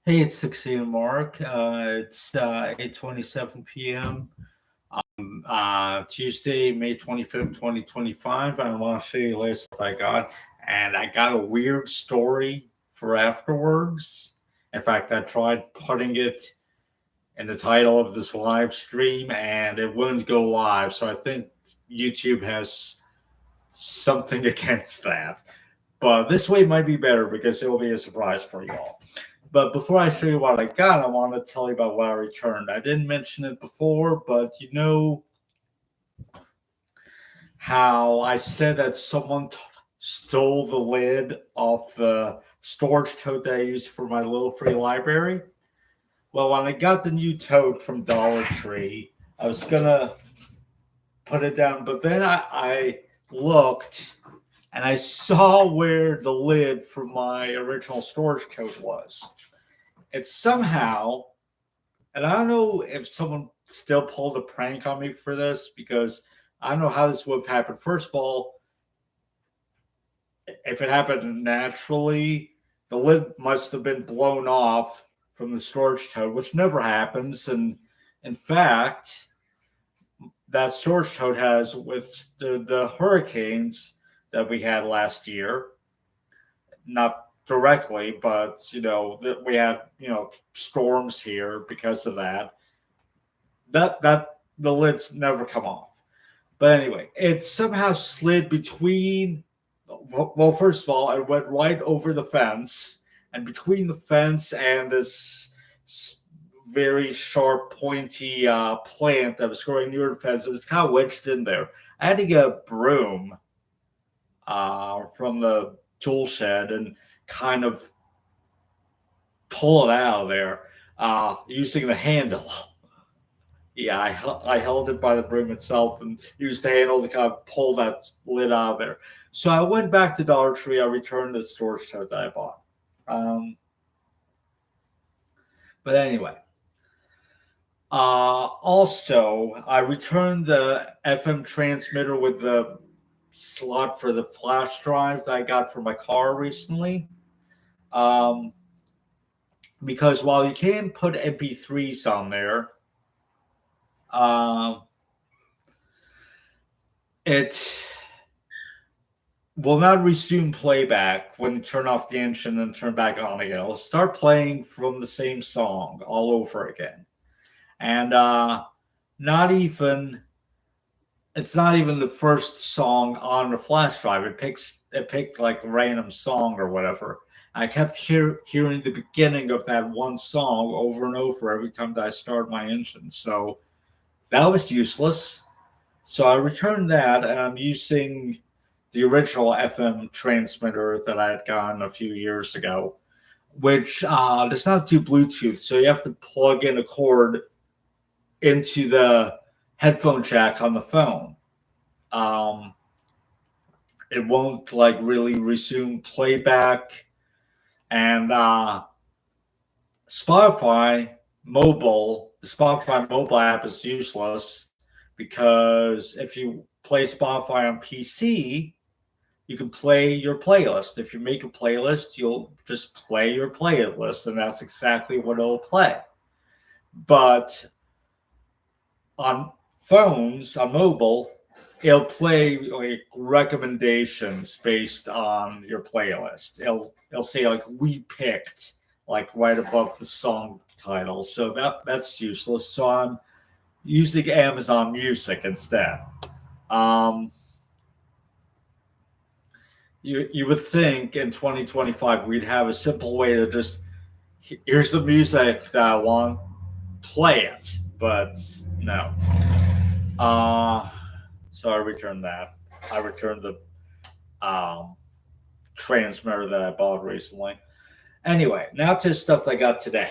Hey, it's 16 Mark. It's 8:27 p.m. Tuesday, May 25th, 2025. I want to show you the latest stuff I got. And I got a weird story for afterwards. In fact, I tried putting it in the title of this live stream and it wouldn't go live. So I think YouTube has something against that. But this way might be better because it will be a surprise for you all. But before I show you what I got, I want to tell you about what I returned. I didn't mention it before, but you know how I said that someone stole the lid off the storage tote that I used for my little free library? Well, when I got the new tote from Dollar Tree, I was going to put it down, but then I looked and I saw where the lid for my original storage tote was. It's somehow, and I don't know if someone still pulled a prank on me for this because I don't know how this would have happened. First of all, if it happened naturally, the lid must have been blown off from the storage tote, which never happens. And in fact, that storage tote has, with the hurricanes that we had last year, not directly, but we had storms here because of that. That the lids never come off. But anyway, it somehow slid between. Well, first of all, it went right over the fence, and between the fence and this very sharp, pointy plant that was growing near the fence, it was kind of wedged in there. I had to get a broom from the tool shed and kind of pull it out of there using the handle. Yeah, I held it by the broom itself and used the handle to kind of pull that lid out of there. So I went back to Dollar Tree. I returned the storage tote that I bought. But anyway, also I returned the FM transmitter with the slot for the flash drive that I got for my car recently. Um, because while you can put MP3s on there, um, it will not resume playback when you turn off the engine and turn back on again. It'll start playing from the same song all over again. And not even it's not even the first song on the flash drive. It picked like a random song or whatever. I kept hearing the beginning of that one song over and over every time that I started my engine. So that was useless. So I returned that, and I'm using the original FM transmitter that I had gotten a few years ago, which does not do Bluetooth. So you have to plug in a cord into the headphone jack on the phone. Um, it won't like really resume playback, and the Spotify mobile app is useless because if you play Spotify on PC, you can play your playlist. If you make a playlist, you'll just play your playlist, and that's exactly what it'll play. But on phones, on mobile, it'll play like recommendations based on your playlist. It'll say like we picked like right above the song title. So that's useless. So I'm using Amazon Music instead. Um, you would think in 2025 we'd have a simple way to just here's the music that I want, play it, but no. Uh, so I returned that. I returned the um, transmitter that I bought recently. Anyway, now to stuff that I got today.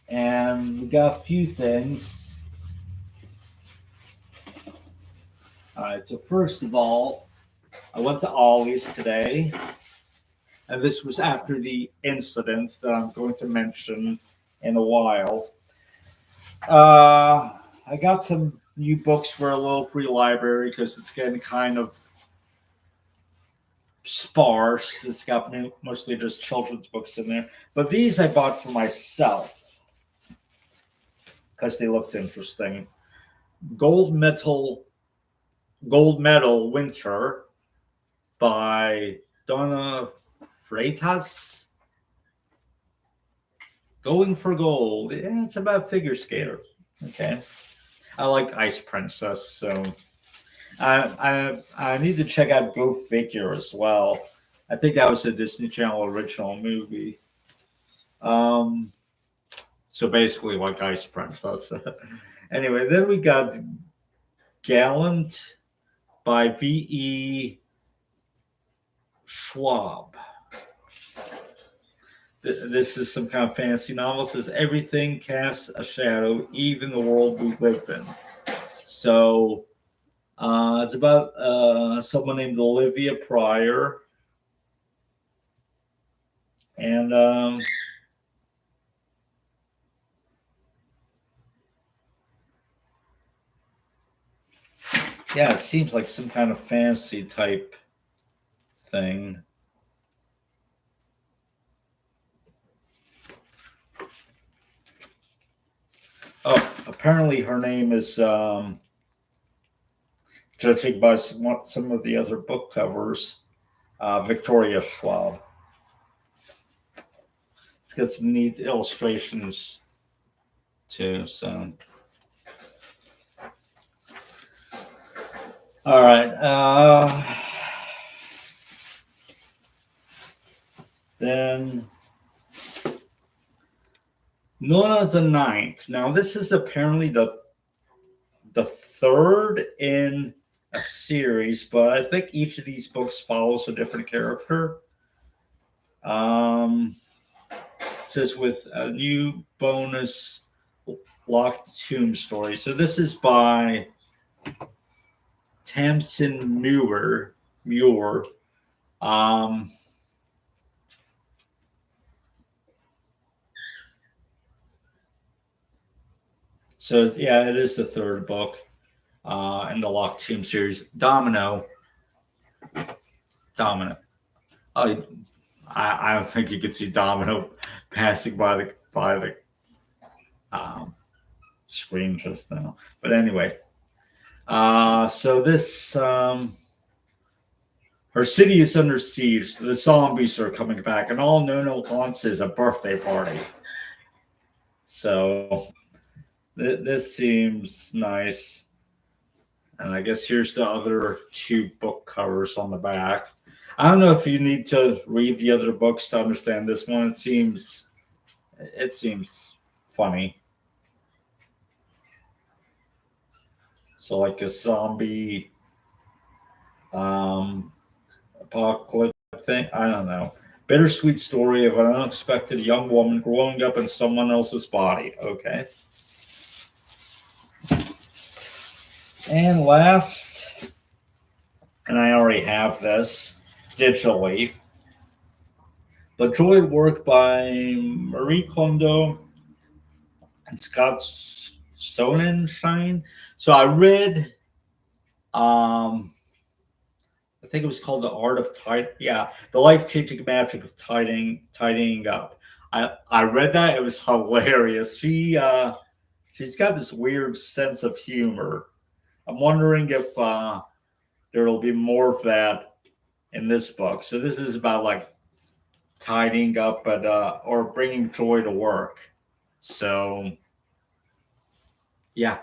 And we got a few things. All right, so first of all, I went to Ollie's today, and this was after the incident that I'm going to mention in a while. I got some new books for a little free library because it's getting kind of sparse. It's got mostly just children's books in there. But these I bought for myself because they looked interesting. Gold Medal Winter by Donna Freitas. Going for Gold. Yeah, it's about figure skater. Okay. I like Ice Princess, so I need to check out Go Figure as well. I think that was a Disney Channel original movie. So basically like Ice Princess. Anyway, then we got Gallant by V.E. Schwab. This is some kind of fantasy novel. It says everything casts a shadow, even the world we live in. So it's about someone named Olivia Pryor. And yeah, it seems like some kind of fantasy type thing. Oh, apparently her name is, judging by some of the other book covers, Victoria Schwab. It's got some neat illustrations too. So, all right. Then Nona the Ninth. Now, this is apparently the third in a series, but I think each of these books follows a different character. It says with a new bonus Locked Tomb story. So this is by Tamsin Muir. So yeah, it is the third book in the Locked Tomb series. Domino. Oh, I don't think you could see Domino passing by the screen just now. But anyway, so this her city is under siege. The zombies are coming back, and all Nona wants is a birthday party. So this seems nice. And I guess here's the other two book covers on the back. I don't know if you need to read the other books to understand this one. It seems funny. So like a zombie apocalypse thing. I don't know. Bittersweet story of an unexpected young woman growing up in someone else's body. Okay. And last, and I already have this digitally, but Joy Work by Marie Kondo and Scott Sonnenschein. So I read, I think it was called The Art of Tidying. Yeah, The Life-Changing Magic of Tidying Up. I read that. It was hilarious. She's got this weird sense of humor. I'm wondering if there will be more of that in this book. So this is about like tidying up, but or bringing joy to work. So yeah,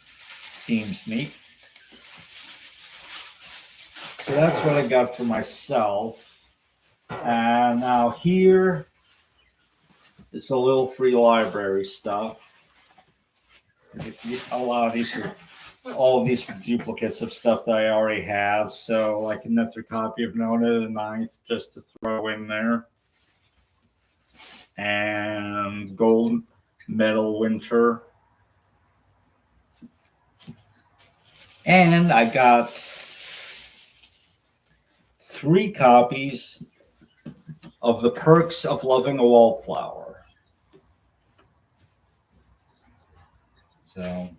seems neat. So that's what I got for myself. And now here is a little free library stuff. A lot of these are, all of these are duplicates of stuff that I already have. So like another copy of Nona the Ninth just to throw in there. And Gold Medal Winter. And I got 3 copies of The Perks of Loving a Wallflower. So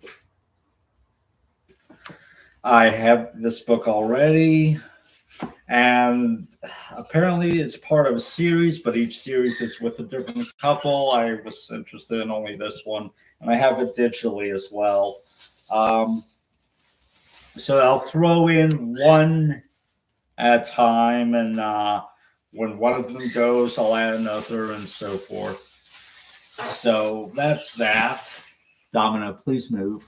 I have this book already, and apparently it's part of a series, but each series is with a different couple. I was interested in only this one, and I have it digitally as well. Um, so I'll throw in one at a time, and when one of them goes, I'll add another, and so forth. So that's that. Domino, please move.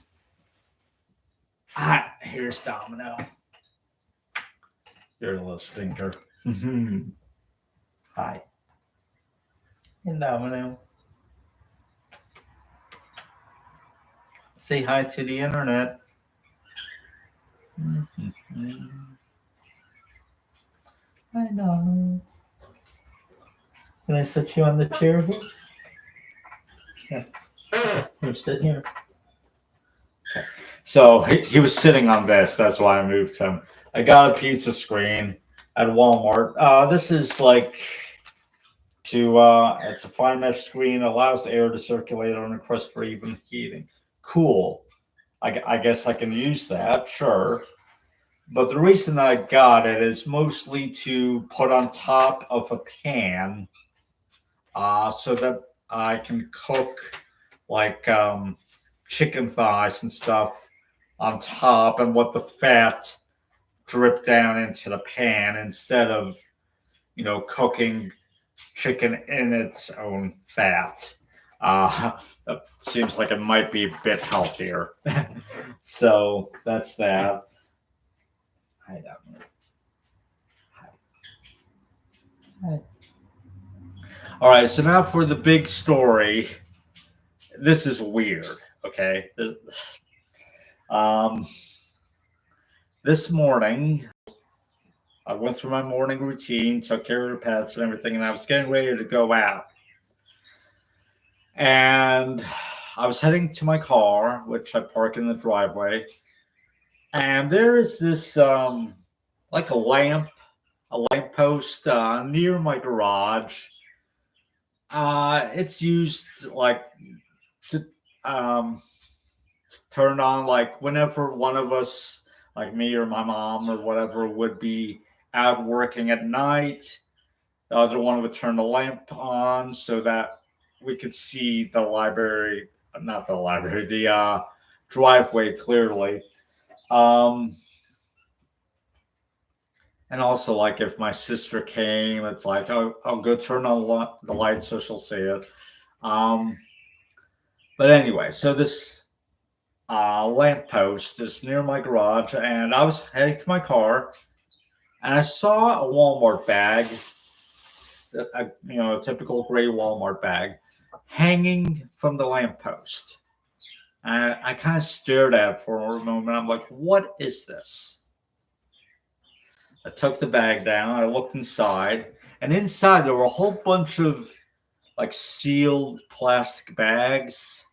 Ah, here's Domino. You're a little stinker. Hi. And Domino. Say hi to the internet. Hi, Domino. Can I sit you on the chair here? Yeah. Here, sit here. Okay. So he was sitting on this. That's why I moved him. I got a pizza screen at Walmart. This is like it's a fine mesh screen, allows air to circulate on a crust for even heating. Cool. I guess I can use that, sure. But the reason I got it is mostly to put on top of a pan, so that I can cook like chicken thighs and stuff on top and let the fat drip down into the pan instead of, cooking chicken in its own fat. It seems like it might be a bit healthier. So that's that. Hi, Hi. All right, so now for the big story. This is weird, okay? This morning, I went through my morning routine, took care of the pets and everything, and I was getting ready to go out. And I was heading to my car, which I park in the driveway. And there is this, like a lamp post near my garage. It's used like to turn on, like whenever one of us, like me or my mom or whatever, would be out working at night. The other one would turn the lamp on so that we could see the library, not the library, the driveway clearly. And also, like if my sister came, it's like, oh, I'll go turn on the light so she'll see it. But anyway, so this lamppost is near my garage, and I was heading to my car, and I saw a Walmart bag, a typical gray Walmart bag, hanging from the lamppost. And I kind of stared at it for a moment. I'm like, what is this? I took the bag down. I looked inside, and inside there were a whole bunch of like sealed plastic bags.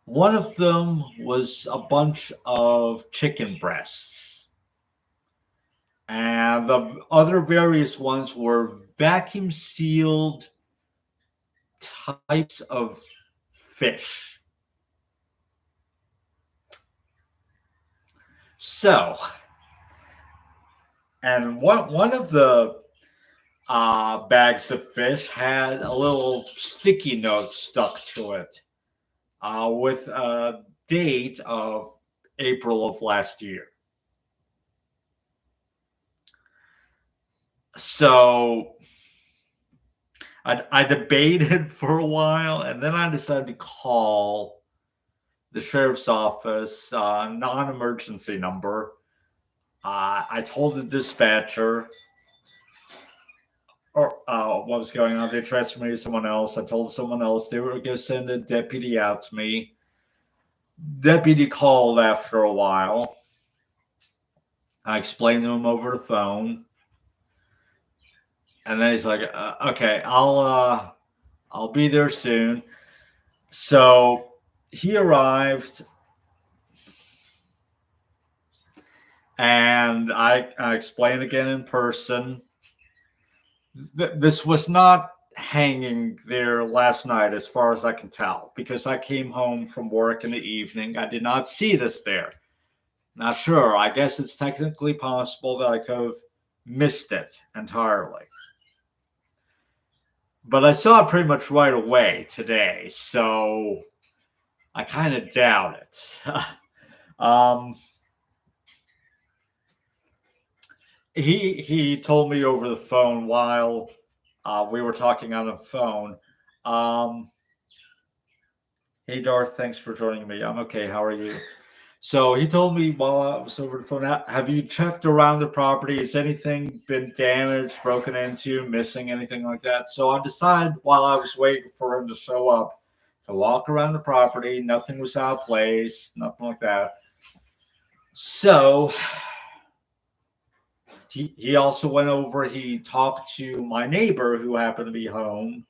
One of them was a bunch of chicken breasts, and the other various ones were vacuum sealed types of fish. So, and one of the bags of fish had a little sticky note stuck to it, with a date of April of last year. So I debated for a while, and then I decided to call the sheriff's office, non-emergency number. I told the dispatcher what was going on. They transferred me to someone else. I told someone else they were going to send a deputy out to me. Deputy called after a while. I explained to him over the phone, and then he's like, "Okay, I'll be there soon." So he arrived, and I explained again in person. This was not hanging there last night, as far as I can tell, because I came home from work in the evening. I did not see this there. Not sure. I guess it's technically possible that I could have missed it entirely. But I saw it pretty much right away today, so I kind of doubt it. um, he told me over the phone while we were talking on the phone. Um, hey Darth, thanks for joining me. I'm okay. How are you? So he told me while I was over the phone, have you checked around the property? Has anything been damaged, broken into, missing, anything like that? So I decided while I was waiting for him to show up to walk around the property. Nothing was out of place, nothing like that. So he also went over, he talked to my neighbor who happened to be home.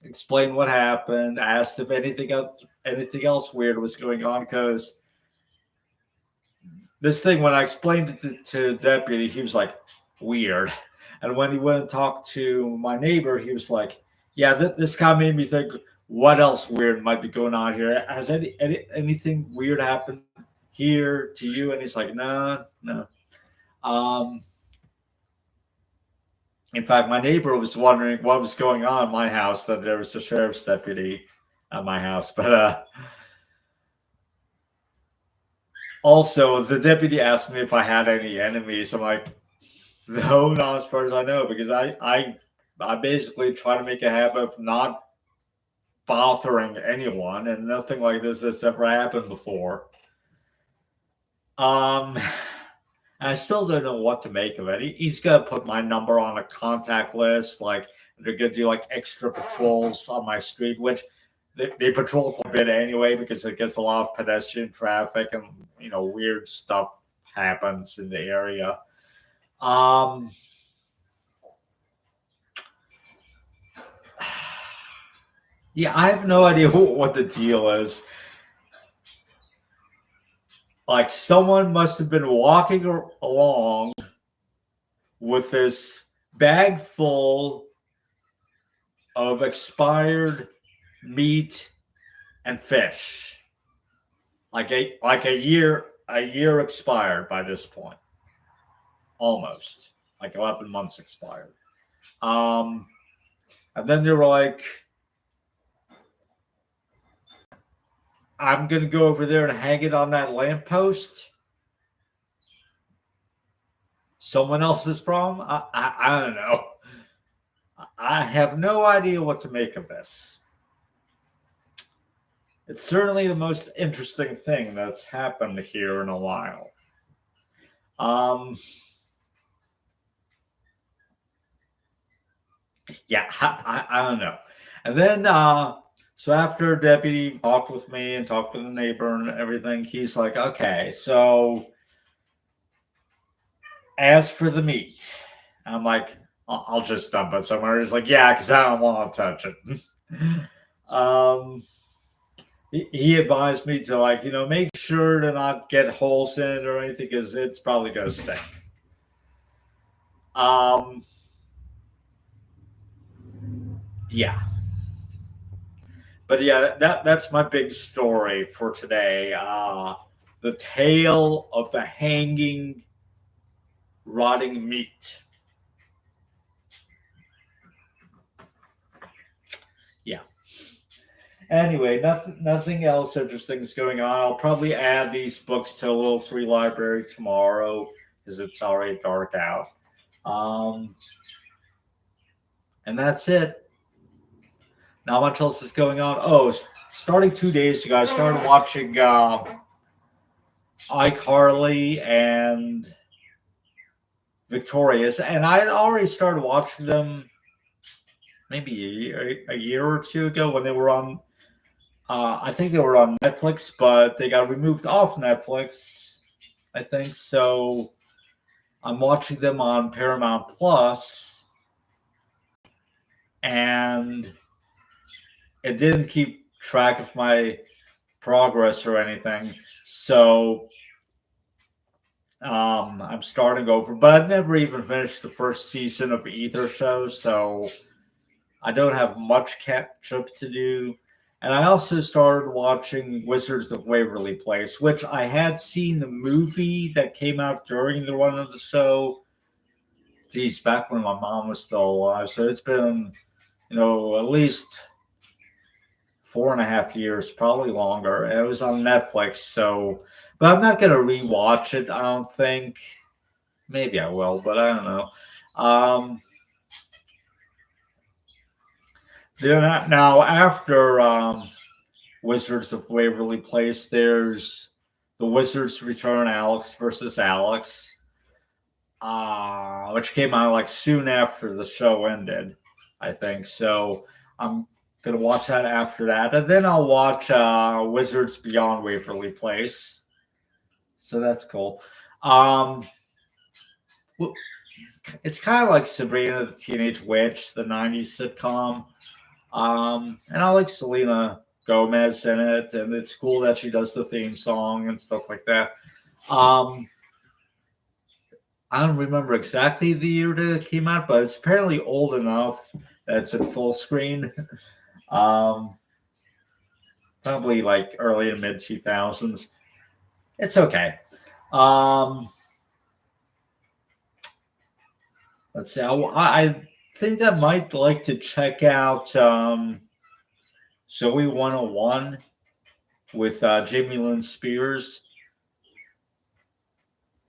Explained what happened, asked if anything else weird was going on, because this thing, when I explained it to deputy, he was like, weird. And when he went and talked to my neighbor, he was like, yeah, this kind of made me think, what else weird might be going on here? Has anything weird happened here to you? And he's like, no. In fact, my neighbor was wondering what was going on in my house, that there was a sheriff's deputy at my house. But also, the deputy asked me if I had any enemies. I'm like, no, not as far as I know, because I basically try to make a habit of not bothering anyone, and nothing like this has ever happened before. I still don't know what to make of it. He's gonna put my number on a contact list, like they're gonna do like extra patrols on my street, which they patrol quite a bit anyway, because it gets a lot of pedestrian traffic and weird stuff happens in the area. Yeah, I have no idea what the deal is. Like, someone must have been walking along with this bag full of expired meat and fish, like a year expired by this point, almost like 11 months expired. And then they were like, I'm gonna go over there and hang it on that lamppost. Someone else's problem? I don't know. I have no idea what to make of this. It's certainly the most interesting thing that's happened here in a while. Yeah, I don't know. And then, so after deputy talked with me and talked with the neighbor and everything, he's like, okay, so as for the meat, I'm like, I'll just dump it somewhere. He's like, yeah, because I don't want to touch it. He advised me to make sure to not get holes in it or anything, because it's probably gonna stink. Yeah. But yeah, that's my big story for today. The tale of the hanging, rotting meat. Yeah. Anyway, nothing else interesting is going on. I'll probably add these books to a little free library tomorrow, because it's already dark out. And that's it. Not much else is going on. Oh, starting 2 days ago, I started watching iCarly and Victorious, and I had already started watching them maybe a year or two ago when they were on. I think they were on Netflix, but they got removed off Netflix, I think. So I'm watching them on Paramount Plus, and it didn't keep track of my progress or anything. So I'm starting over, but I've never even finished the first season of either show, so I don't have much catch up to do. And I also started watching Wizards of Waverly Place, which I had seen the movie that came out during the run of the show. Geez, back when my mom was still alive. So it's been, at least 4.5 years, probably longer. It was on Netflix. So, but I'm not going to rewatch it, I don't think. Maybe I will, but I don't know. Now, after Wizards of Waverly Place, there's the Wizards Return Alex versus Alex, which came out like soon after the show ended, I think. So I'm gonna watch that after that, and then I'll watch Wizards Beyond Waverly Place. So that's cool. Um, it's kind of like Sabrina the Teenage Witch, the '90s sitcom. And I like Selena Gomez in it, and it's cool that she does the theme song and stuff like that. Um, I don't remember exactly the year that it came out, but it's apparently old enough that it's in full screen. Um, Probably like early to mid 2000s. It's okay. Um, let's see. I think I might like to check out Zoe 101 with Jamie Lynn Spears.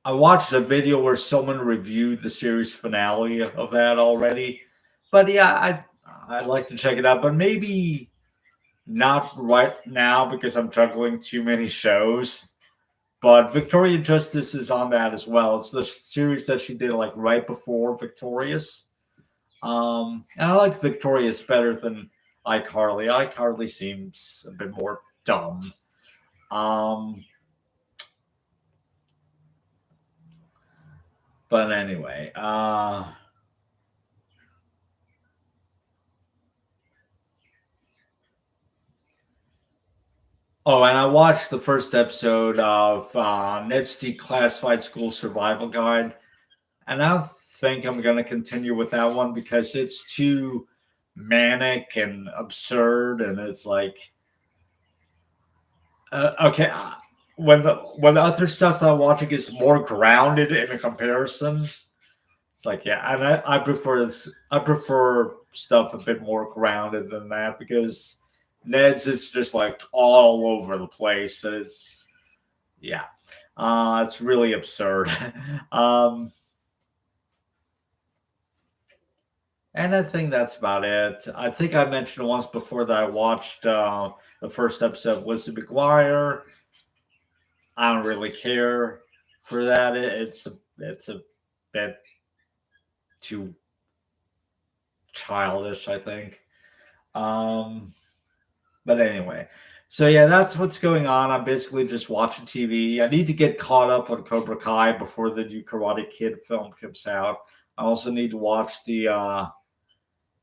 I watched a video where someone reviewed the series finale of that already, but yeah, I'd like to check it out, but maybe not right now because I'm juggling too many shows. But Victoria Justice is on that as well. It's the series that she did like right before Victorious. And I like Victorious better than iCarly. iCarly seems a bit more dumb. Um, but anyway, oh, and I watched the first episode of Ned's Declassified School Survival Guide, and I don't think I'm going to continue with that one because it's too manic and absurd, and it's like, okay, when the other stuff that I'm watching is more grounded in a comparison, it's like, yeah, and I prefer this. I prefer stuff a bit more grounded than that because Ned's is just like all over the place. It's yeah, it's really absurd. um, and I think that's about it. I think I mentioned once before that I watched the first episode of Lizzie McGuire. I don't really care for that. It's a bit too childish, I think. Um, but anyway, so yeah, that's what's going on. I'm basically just watching TV. I need to get caught up on Cobra Kai before the new Karate Kid film comes out. I also need to watch the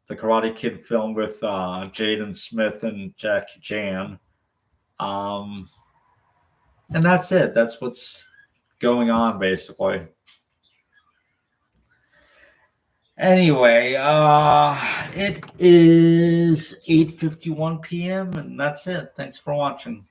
Karate Kid film with Jaden Smith and Jackie Chan. Um, and that's it. That's what's going on basically. Anyway, it is 8:51 p.m. and that's it. Thanks for watching.